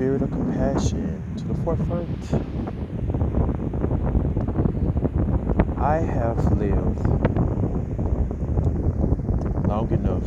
spirit of compassion to the forefront. I have lived long enough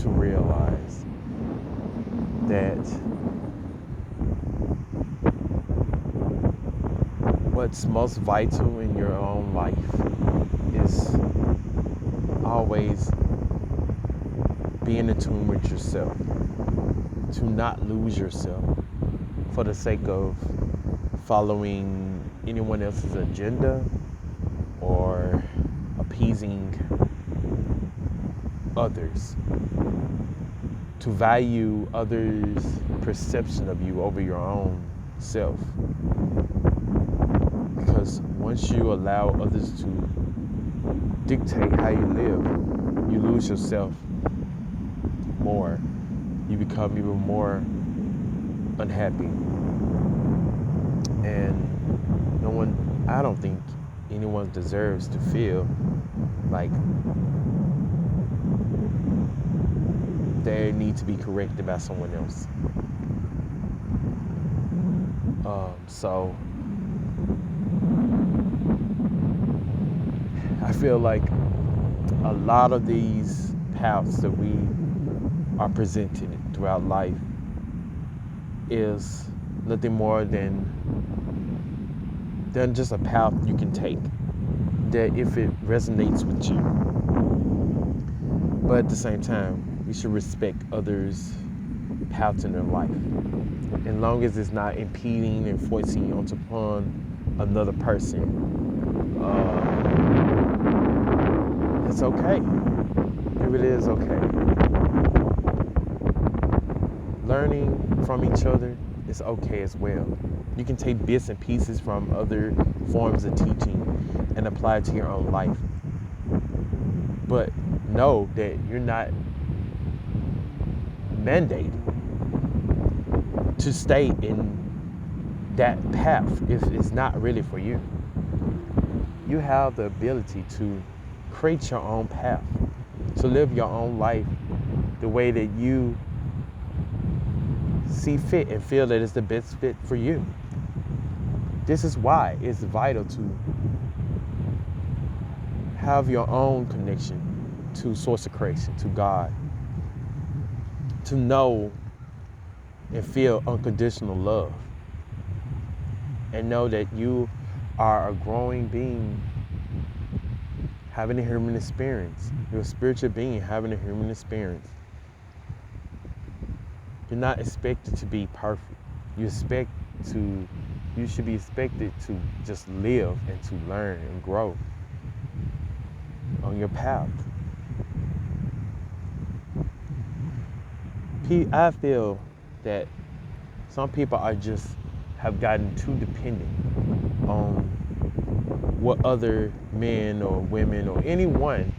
to realize that what's most vital in your own life is always being in tune with yourself, to not lose yourself for the sake of following anyone else's agenda or appeasing others, to value others' perception of you over your own self. Because once you allow others to dictate how you live, you lose yourself more. You become even more unhappy. And I don't think anyone deserves to feel like they need to be corrected by someone else. So I feel like a lot of these paths that we are presented throughout life is nothing more than just a path you can take, that if it resonates with you. But at the same time, we should respect others' paths in their life, as long as it's not impeding and forcing you upon another person. It's okay. It really is okay. Learning from each other is okay as well. You can take bits and pieces from other forms of teaching and apply it to your own life. But know that you're not mandated to stay in that path if it's not really for you. You have the ability to create your own path, to live your own life the way that you see fit and feel that it's the best fit for you. This is why it's vital to have your own connection to source of creation, to God, to know and feel unconditional love, and know that you are a growing being having a human experience. You're a spiritual being having a human experience. You're not expected to be perfect. You should be expected to just live and to learn and grow on your path. I feel that some people have gotten too dependent on what other men or women or anyone,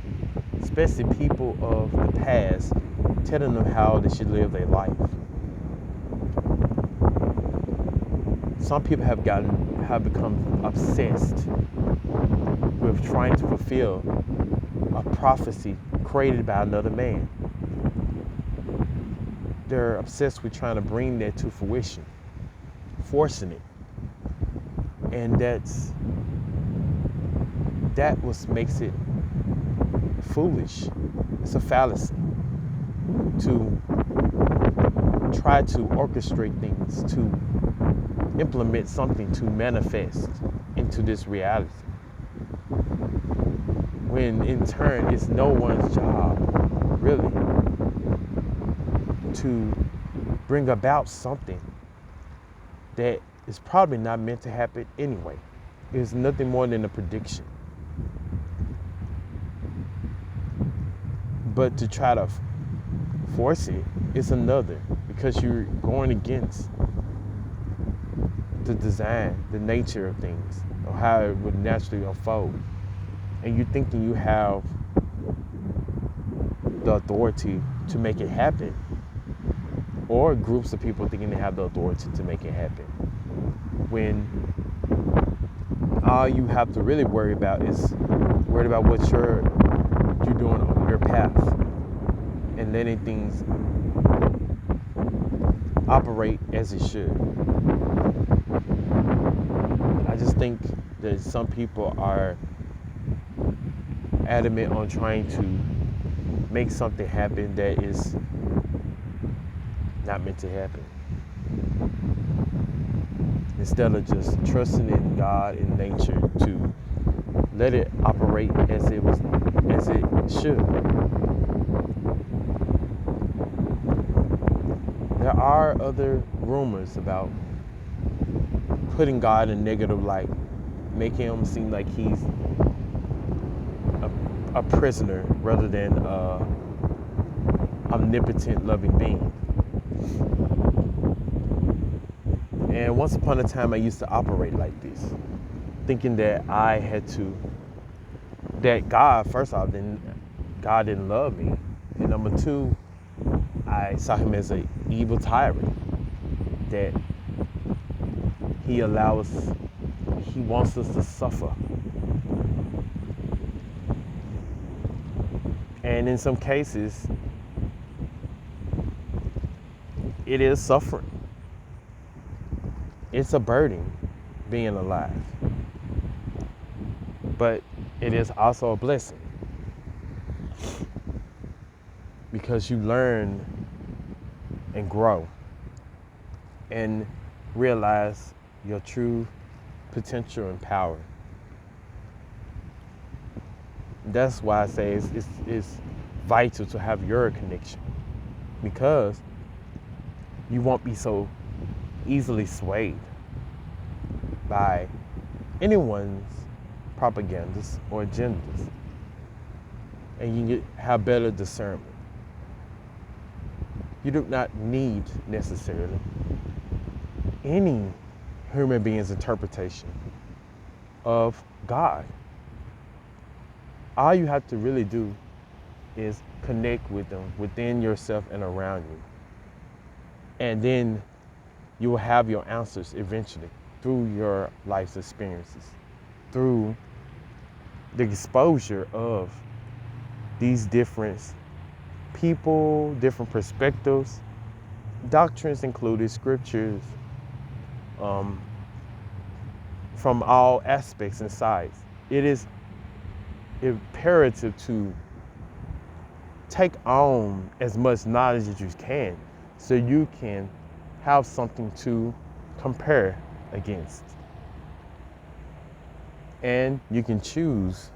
especially people of the past, telling them how they should live their life. Some people have become obsessed with trying to fulfill a prophecy created by another man. They're obsessed with trying to bring that to fruition, forcing it. And that what makes it foolish. It's a fallacy to try to orchestrate things, to implement something to manifest into this reality, when in turn it's no one's job really to bring about something that is probably not meant to happen anyway. It's nothing more than a prediction. But to try to force it is another, because you're going against the design, the nature of things, or how it would naturally unfold. And you're thinking you have the authority to make it happen, or groups of people thinking they have the authority to make it happen, when all you have to really worry about is what you're doing on your path, and letting things operate as it should. I just think that some people are adamant on trying to make something happen that is not meant to happen, instead of just trusting in God and nature to let it operate as it should. There are other rumors about putting God in a negative light, making him seem like he's a prisoner rather than omnipotent, loving being. And once upon a time, I used to operate like this, thinking that that God, first off, God didn't love me. And number two, I saw him as an evil tyrant, that he wants us to suffer. And in some cases, it is suffering. It's a burden being alive. But it is also a blessing, because you learn and grow and realize your true potential and power. That's why I say it's vital to have your connection, because you won't be so easily swayed by anyone's propagandas or agendas, and you have better discernment. You do not need necessarily any human being's interpretation of God. All you have to really do is connect with them within yourself and around you. And then you will have your answers eventually through your life's experiences, through the exposure of these different people, different perspectives, doctrines included, scriptures, from all aspects and sides. It is imperative to take on as much knowledge as you can, so you can have something to compare against. And you can choose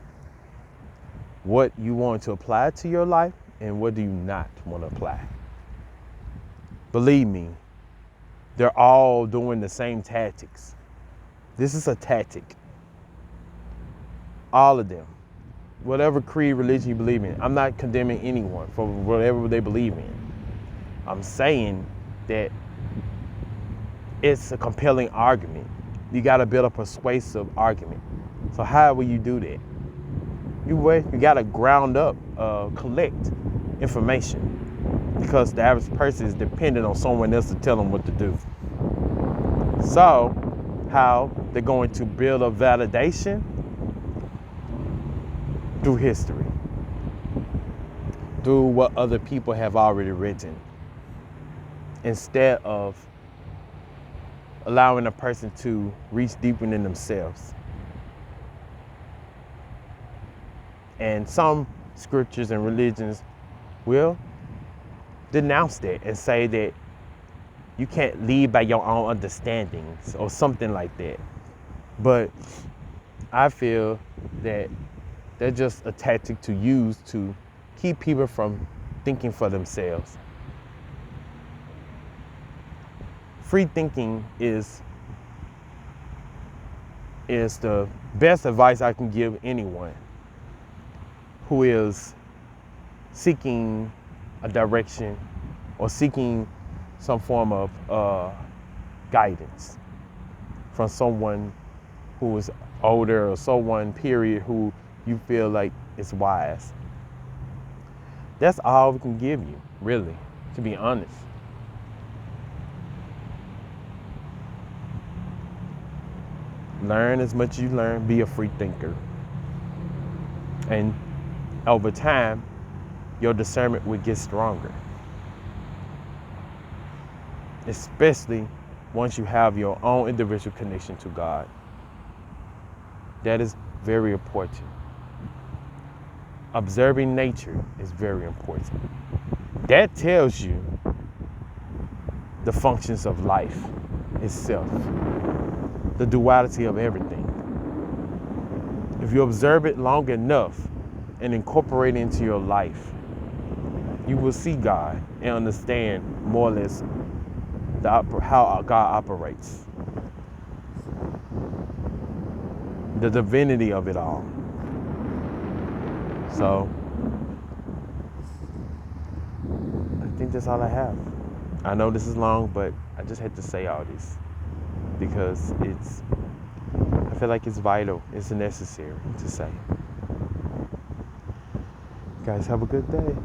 what you want to apply to your life and what do you not want to apply. Believe me, they're all doing the same tactics. This is a tactic. All of them. Whatever creed, religion you believe in. I'm not condemning anyone for whatever they believe in. I'm saying that it's a compelling argument. You got to build a persuasive argument. So how will you do that? You got to ground up, collect information, because the average person is dependent on someone else to tell them what to do. So how they're going to build a validation? Through history, through what other people have already written, instead of allowing a person to reach deep within themselves. And some scriptures and religions will denounce that and say that you can't lead by your own understandings or something like that. But I feel that they're just a tactic to use to keep people from thinking for themselves. Free thinking is the best advice I can give anyone who is seeking a direction or seeking some form of guidance from someone who is older or someone, period, who you feel like is wise. That's all we can give you, really, to be honest. Learn as much as you learn, be a free thinker. And over time, your discernment will get stronger. especially once you have your own individual connection to God. That is very important. Observing nature is very important. That tells you the functions of life itself, the duality of everything. If you observe it long enough and incorporate it into your life, you will see God and understand more or less how God operates, the divinity of it all. So I think that's all I have. I know this is long, but I just had to say all this because I feel like it's vital, it's necessary to say. Guys, have a good day.